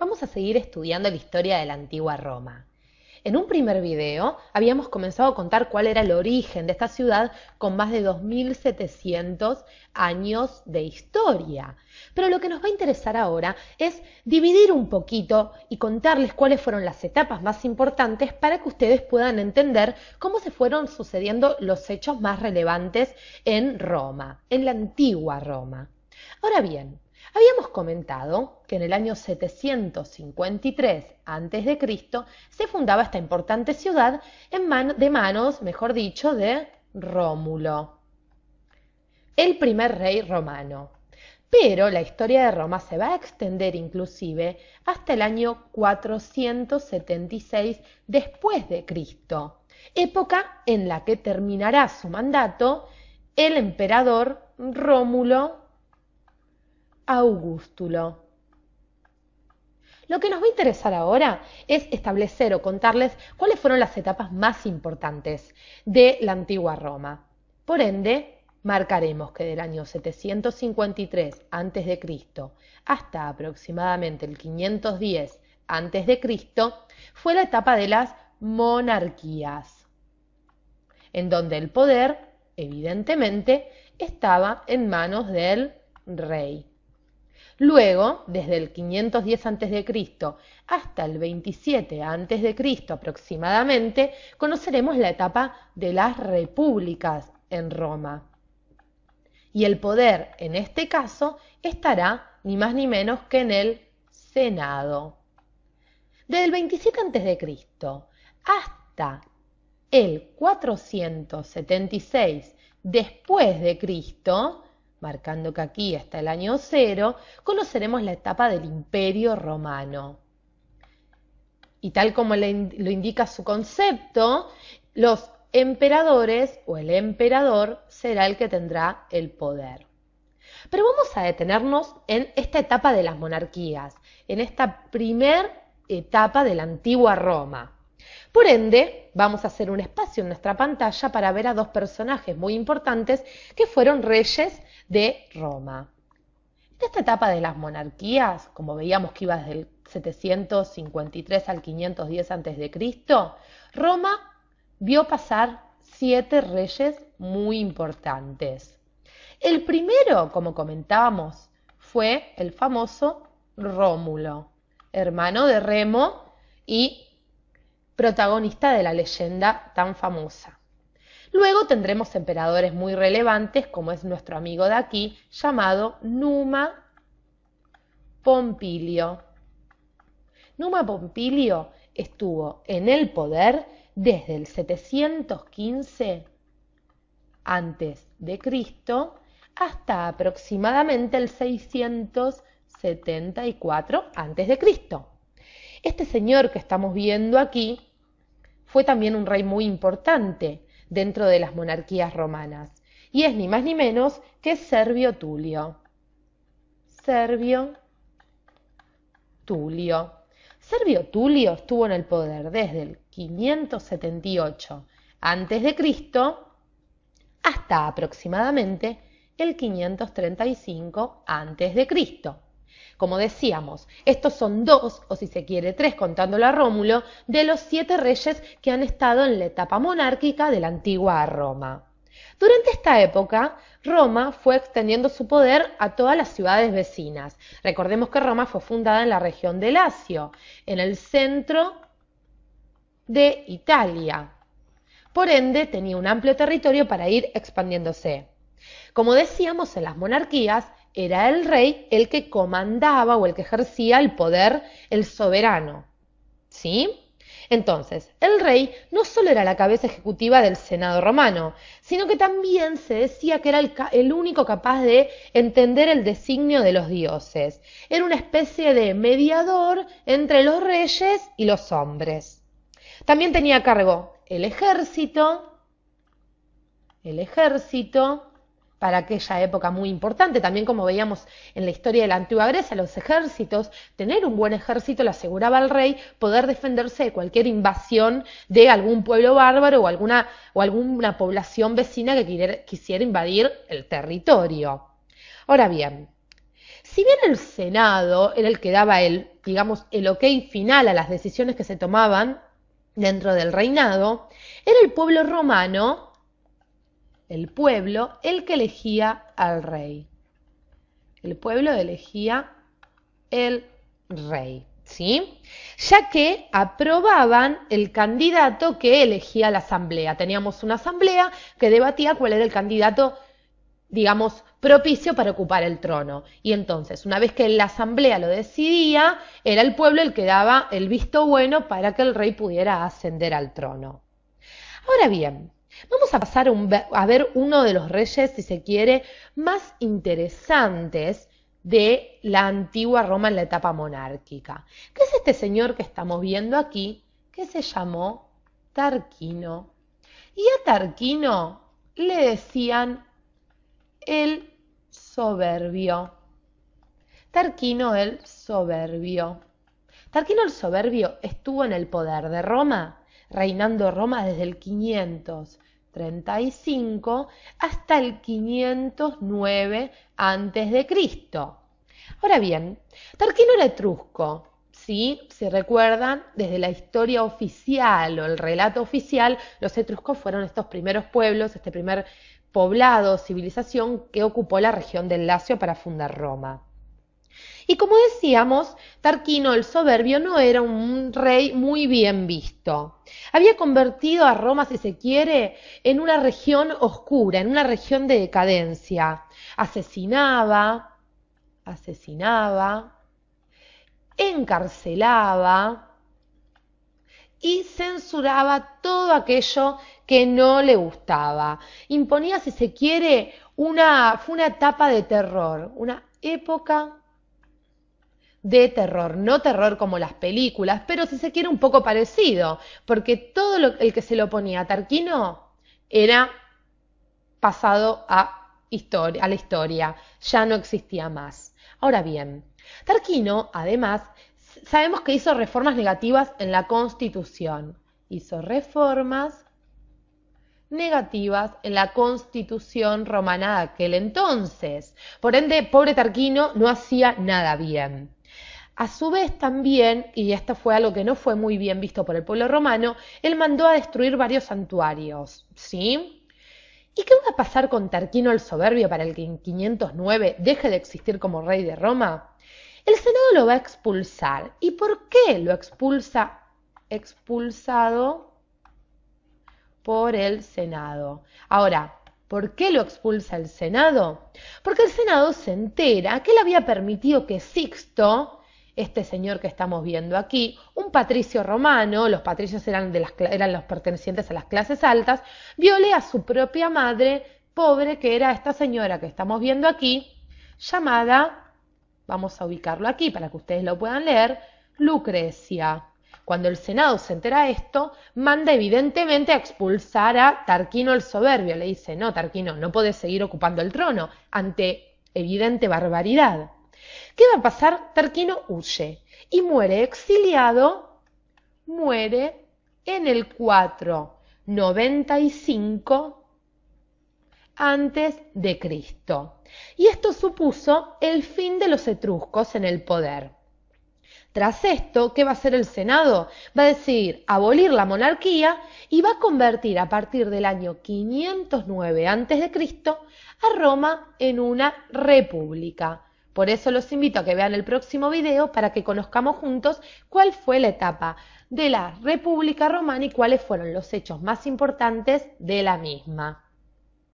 vamos a seguir estudiando la historia de la antigua Roma. En un primer video habíamos comenzado a contar cuál era el origen de esta ciudad con más de 2700 años de historia. Pero lo que nos va a interesar ahora es dividir un poquito y contarles cuáles fueron las etapas más importantes para que ustedes puedan entender cómo se fueron sucediendo los hechos más relevantes en Roma, en la antigua Roma. Ahora bien, habíamos comentado que en el año 753 a.C. se fundaba esta importante ciudad de manos, mejor dicho, de Rómulo, el primer rey romano. Pero la historia de Roma se va a extender inclusive hasta el año 476 después de Cristo, época en la que terminará su mandato el emperador Rómulo Augustulo. Lo que nos va a interesar ahora es establecer o contarles cuáles fueron las etapas más importantes de la antigua Roma. Por ende, marcaremos que del año 753 a.C. hasta aproximadamente el 510 a.C. fue la etapa de las monarquías, en donde el poder, evidentemente, estaba en manos del rey. Luego, desde el 510 a.C. hasta el 27 a.C. aproximadamente, conoceremos la etapa de las repúblicas en Roma. Y el poder, en este caso, estará ni más ni menos que en el Senado. Desde el 27 a.C. hasta el 476 después de Cristo, marcando que aquí está el año 0, conoceremos la etapa del Imperio Romano. Y tal como lo indica su concepto, los emperadores o el emperador será el que tendrá el poder. Pero vamos a detenernos en esta etapa de las monarquías, en esta primera etapa de la antigua Roma. Por ende, vamos a hacer un espacio en nuestra pantalla para ver a dos personajes muy importantes que fueron reyes de Roma. En esta etapa de las monarquías, como veíamos que iba desde el 753 al 510 a.C., Roma vio pasar 7 reyes muy importantes. El primero, como comentábamos, fue el famoso Rómulo, hermano de Remo y protagonista de la leyenda tan famosa. Luego tendremos emperadores muy relevantes, como es nuestro amigo de aquí, llamado Numa Pompilio. Numa Pompilio estuvo en el poder desde el 715 a.C. hasta aproximadamente el 674 a.C. Este señor que estamos viendo aquí fue también un rey muy importante dentro de las monarquías romanas, y es ni más ni menos que Servio Tulio. Servio Tulio estuvo en el poder desde el 578 a.C. hasta aproximadamente el 535 a.C. Como decíamos, estos son 2, o si se quiere 3, contándolo a Rómulo, de los 7 reyes que han estado en la etapa monárquica de la antigua Roma. Durante esta época, Roma fue extendiendo su poder a todas las ciudades vecinas. Recordemos que Roma fue fundada en la región de Lacio, en el centro de Italia. Por ende, tenía un amplio territorio para ir expandiéndose. Como decíamos, en las monarquías era el rey el que comandaba o el que ejercía el poder, el soberano. ¿Sí? Entonces, el rey no solo era la cabeza ejecutiva del Senado romano, sino que también se decía que era el único capaz de entender el designio de los dioses. Era una especie de mediador entre los reyes y los hombres. También tenía a cargo el ejército, para aquella época muy importante, también como veíamos en la historia de la antigua Grecia, los ejércitos, tener un buen ejército le aseguraba al rey poder defenderse de cualquier invasión de algún pueblo bárbaro o alguna población vecina que quisiera invadir el territorio. Ahora bien, si bien el Senado era el que daba el digamos, el ok final a las decisiones que se tomaban dentro del reinado, era el pueblo romano, el pueblo, el que elegía al rey. El pueblo elegía el rey, ¿sí? Ya que aprobaban el candidato que elegía la asamblea. Teníamos una asamblea que debatía cuál era el candidato, digamos, propicio para ocupar el trono. Y entonces, una vez que la asamblea lo decidía, era el pueblo el que daba el visto bueno para que el rey pudiera ascender al trono. Ahora bien, vamos a pasar a ver uno de los reyes, si se quiere, más interesantes de la antigua Roma en la etapa monárquica, que es este señor que estamos viendo aquí, que se llamó Tarquino. Y a Tarquino le decían el soberbio. Tarquino el soberbio. Tarquino el soberbio estuvo en el poder de Roma, reinando Roma desde el 535 hasta el 509 a.C. Ahora bien, Tarquino era etrusco, ¿sí? Si recuerdan, desde la historia oficial o el relato oficial, los etruscos fueron estos primeros pueblos, este primer poblado, civilización que ocupó la región del Lacio para fundar Roma. Y como decíamos, Tarquino el soberbio no era un rey muy bien visto. Había convertido a Roma, si se quiere, en una región oscura, en una región de decadencia. Asesinaba, encarcelaba y censuraba todo aquello que no le gustaba. Imponía, si se quiere, fue una etapa de terror, una época de terror, no terror como las películas, pero si se quiere un poco parecido, porque todo el que se lo oponía a Tarquino era pasado a la historia, ya no existía más. Ahora bien, Tarquino, además, sabemos que hizo reformas negativas en la Constitución. Hizo reformas negativas en la Constitución romana de aquel entonces. Por ende, pobre Tarquino no hacía nada bien. A su vez también, y esto fue algo que no fue muy bien visto por el pueblo romano, él mandó a destruir varios santuarios, ¿sí? ¿Y qué va a pasar con Tarquino el Soberbio para el que en 509 deje de existir como rey de Roma? El Senado lo va a expulsar. ¿Y por qué lo expulsa? Expulsado por el Senado. Ahora, ¿por qué lo expulsa el Senado? Porque el Senado se entera que él había permitido que Sixto, este señor que estamos viendo aquí, un patricio romano, los patricios eran los pertenecientes a las clases altas, viole a su propia madre, pobre, que era esta señora que estamos viendo aquí, llamada, vamos a ubicarlo aquí para que ustedes lo puedan leer, Lucrecia. Cuando el Senado se entera de esto, manda evidentemente a expulsar a Tarquino el Soberbio. Le dice, no, Tarquino, no podés seguir ocupando el trono ante evidente barbaridad. ¿Qué va a pasar? Tarquino huye y muere exiliado, muere en el 495 antes de Cristo. Y esto supuso el fin de los etruscos en el poder. Tras esto, ¿qué va a hacer el Senado? Va a decidir abolir la monarquía y va a convertir a partir del año 509 a.C. a Roma en una república. Por eso los invito a que vean el próximo video para que conozcamos juntos cuál fue la etapa de la República Romana y cuáles fueron los hechos más importantes de la misma.